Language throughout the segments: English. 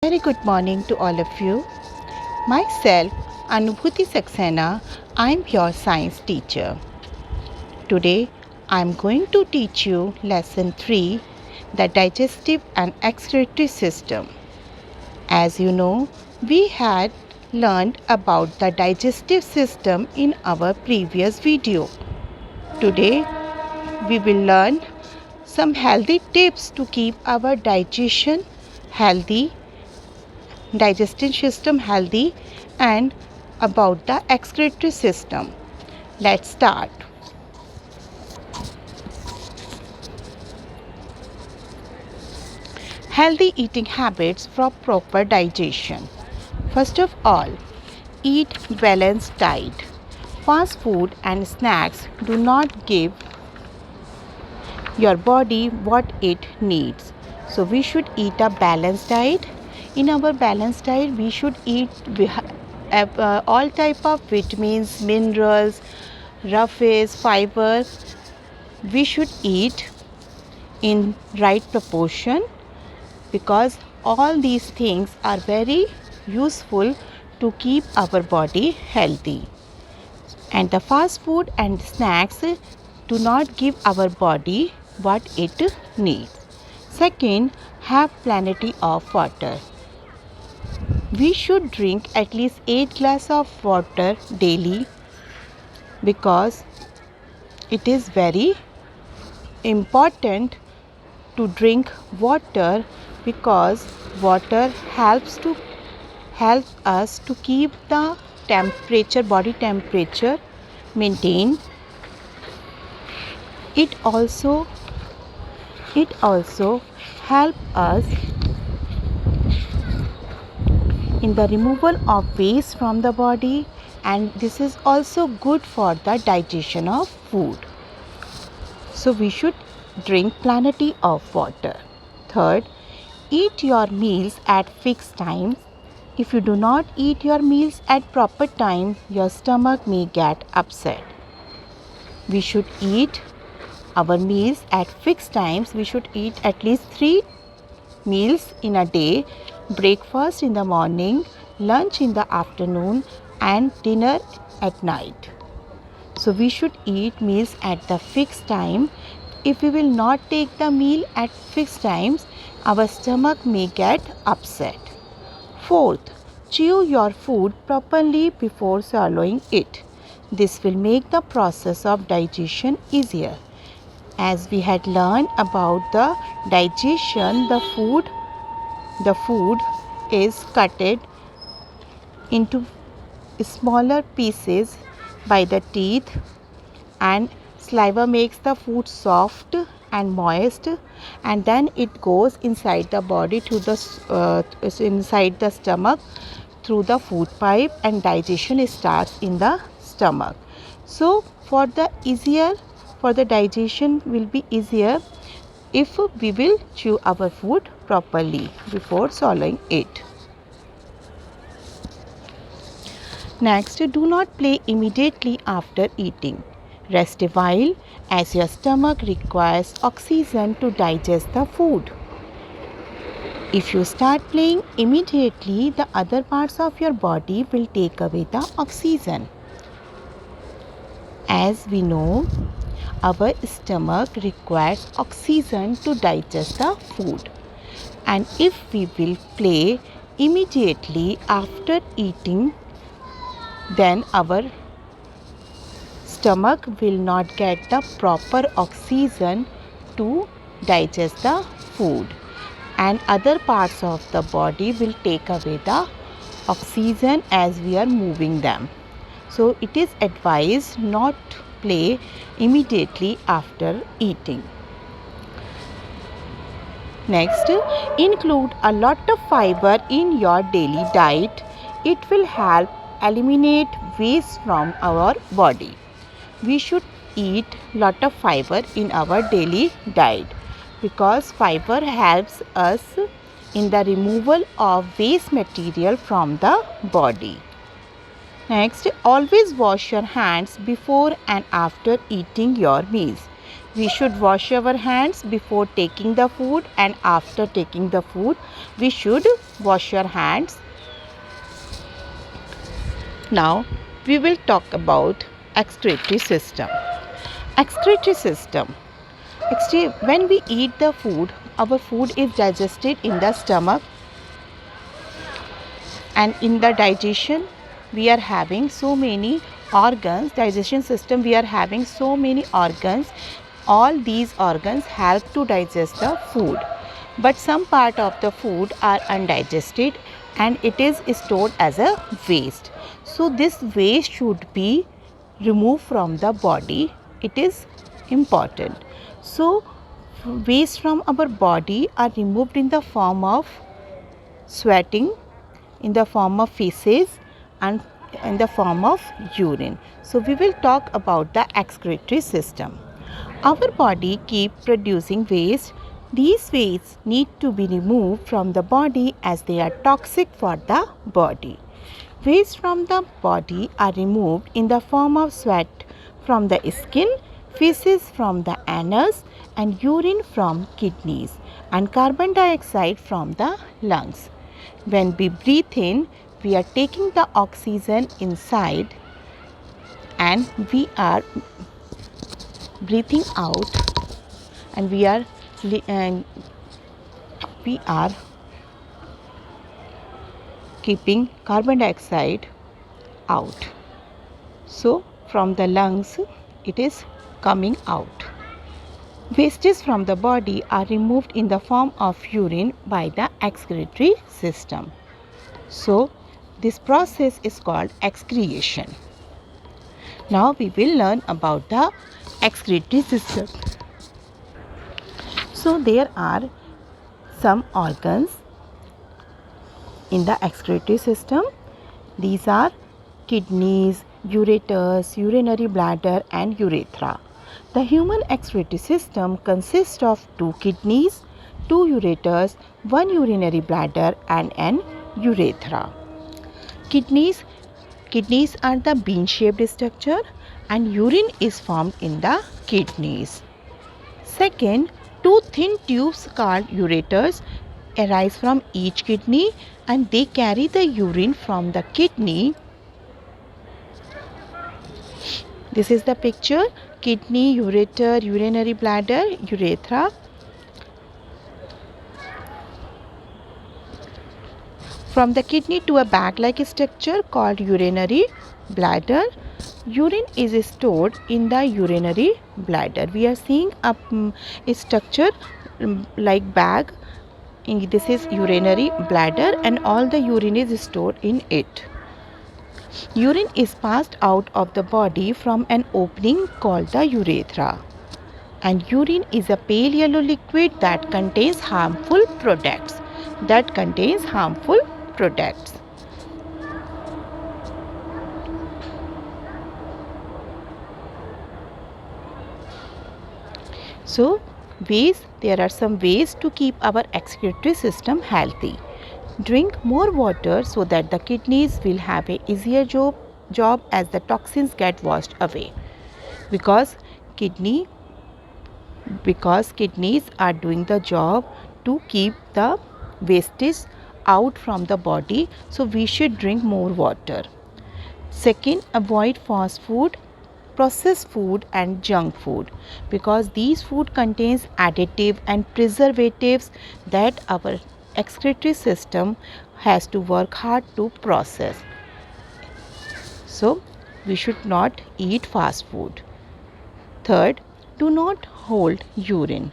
Very good morning to all of you. Myself, Anubhuti Saxena, I am your science teacher. Today, I am going to teach you lesson 3, the digestive and excretory system. As you know, we had learned about the digestive system in our previous video. Today, we will learn some healthy tips to keep our digestion healthy, digestive system healthy, and about the excretory system. Let's start. Healthy eating habits for proper digestion. First of all, eat balanced diet. Fast food and snacks do not give your body what it needs. So we should eat a balanced diet. In our balanced diet, we should eat all type of vitamins, minerals, roughes, fiber. We should eat in right proportion because all these things are very useful to keep our body healthy. And the fast food and snacks do not give our body what it needs. Second, have plenty of water. We should drink at least 8 glasses of water daily because it is very important to drink water because water help us to keep the body temperature maintained. It also help us in the removal of waste from the body, and this is also good for the digestion of food. So we should drink plenty of water. Third, eat your meals at fixed times. If you do not eat your meals at proper time, your stomach may get upset. We should eat our meals at fixed times. We should eat at least 3 meals in a day: breakfast in the morning, lunch in the afternoon, and dinner at night. So we should eat meals at the fixed time. If we will not take the meal at fixed times, our stomach may get upset. Fourth, chew your food properly before swallowing it. This will make the process of digestion easier. As we had learned about the digestion, the food is cutted into smaller pieces by the teeth, and saliva makes the food soft and moist, and then it goes inside the body to the inside the stomach through the food pipe, and digestion starts in the stomach. So for the digestion will be easier if we will chew our food properly before swallowing it. Next, do not play immediately after eating. Rest a while as your stomach requires oxygen to digest the food. If you start playing immediately, the other parts of your body will take away the oxygen. As we know, our stomach requires oxygen to digest the food. And if we will play immediately after eating, then our stomach will not get the proper oxygen to digest the food, and other parts of the body will take away the oxygen as we are moving them. So it is advised not to play immediately after eating. Next, include a lot of fiber in your daily diet. It will help eliminate waste from our body. We should eat lot of fiber in our daily diet because fiber helps us in the removal of waste material from the body. Next, always wash your hands before and after eating your meals. We should wash our hands before taking the food, and after taking the food we should wash your hands. Now we will talk about excretory system. Excretory system. When we eat the food, our food is digested in the stomach, and in the digestion we are having so many organs. Digestion system, we are having so many organs. All these organs help to digest the food, but some part of the food are undigested and it is stored as a waste. So this waste should be removed from the body. It is important. So waste from our body are removed in the form of sweating, in the form of feces, and in the form of urine. So we will talk about the excretory system. Our body keeps producing waste. These wastes need to be removed from the body as they are toxic for the body. Waste from the body are removed in the form of sweat from the skin, feces from the anus, and urine from kidneys, and carbon dioxide from the lungs. When we breathe in, we are taking the oxygen inside, and we are breathing out, and we are keeping carbon dioxide out. So from the lungs it is coming out. Wastes from the body are removed in the form of urine by the excretory system. So this process is called excretion. Now we will learn about the excretory system. So there are some organs in the excretory system. These are kidneys, ureters, urinary bladder, and urethra. The human excretory system consists of 2 kidneys, 2 ureters, 1 urinary bladder, and an urethra. Kidneys are the bean-shaped structure, and urine is formed in the kidneys. Second, 2 thin tubes called ureters arise from each kidney, and they carry the urine from the kidney. This is the picture: kidney, ureter, urinary bladder, urethra. From the kidney to a bag-like structure called urinary bladder. Urine is stored in the urinary bladder. We are seeing a structure like bag. This is urinary bladder, and all the urine is stored in it. Urine is passed out of the body from an opening called the urethra. And urine is a pale yellow liquid that contains harmful products. So there are some ways to keep our excretory system healthy. Drink more water so that the kidneys will have an easier job as the toxins get washed away. Because kidneys are doing the job to keep the wastage out from the body, so we should drink more water. Second, avoid fast food, processed food, and junk food, because these food contains additive and preservatives that our excretory system has to work hard to process. So we should not eat fast food. Third, do not hold urine.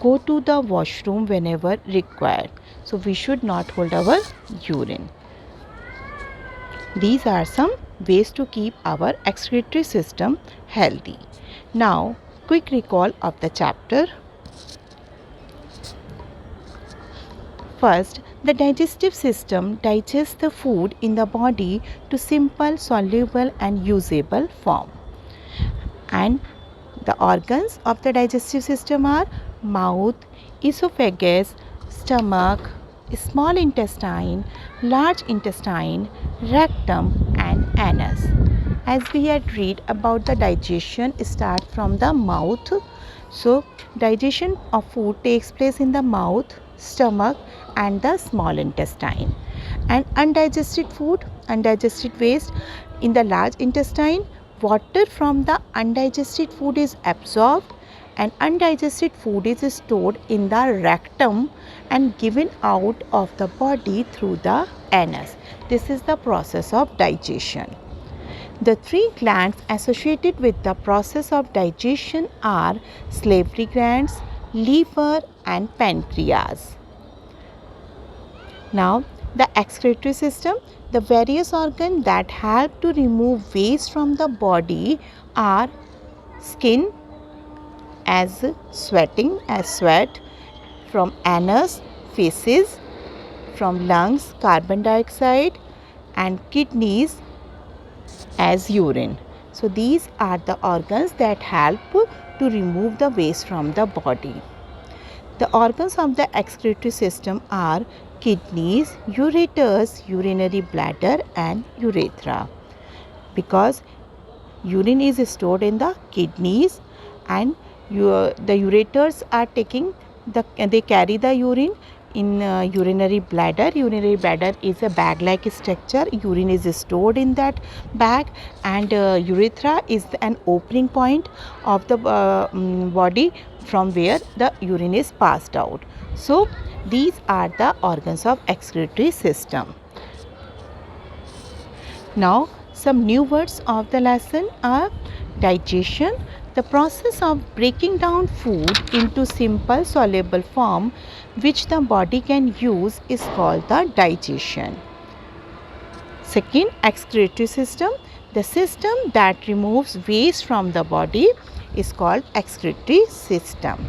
Go to the washroom whenever required. So we should not hold our urine. These are some ways to keep our excretory system healthy. Now, quick recall of the chapter. First, the digestive system digests the food in the body to simple, soluble, and usable form. And the organs of the digestive system are mouth, esophagus, stomach, small intestine, large intestine, rectum, and anus. As we had read about the digestion, start from the mouth. So digestion of food takes place in the mouth, stomach and the small intestine. And undigested food, undigested waste in the large intestine, water from the undigested food is absorbed and undigested food is stored in the rectum and given out of the body through the anus. This is the process of digestion. The three glands associated with the process of digestion are salivary glands, liver and pancreas. Now, the excretory system, the various organs that help to remove waste from the body are skin, as sweat, from anus, feces, from lungs, carbon dioxide, and kidneys as urine. So these are the organs that help to remove the waste from the body. The organs of the excretory system are kidneys, ureters, urinary bladder and urethra. Because urine is stored in the kidneys and the ureters are they carry the urine in urinary bladder. Urinary bladder is a bag like structure. Urine is stored in that bag and urethra is an opening point of the body from where the urine is passed out. So these are the organs of excretory system. Now some new words of the lesson are digestion. The process of breaking down food into simple soluble form which the body can use is called the digestion. Second, excretory system. The system that removes waste from the body is called excretory system.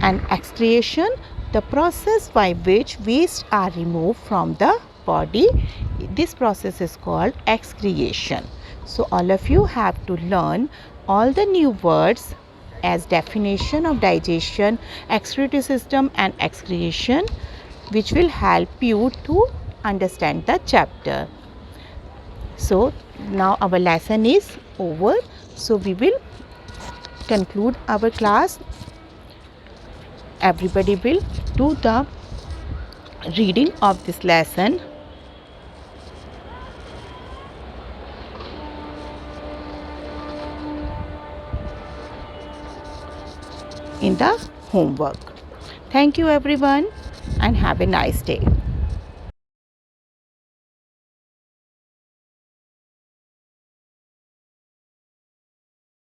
And excretion, the process by which waste are removed from the body, this process is called excretion. So all of you have to learn all the new words as definition of digestion, excretory system and excretion, which will help you to understand the chapter. So now our lesson is over. So we will conclude our class. Everybody will do the reading of this lesson. In the homework. Thank you everyone and have a nice day.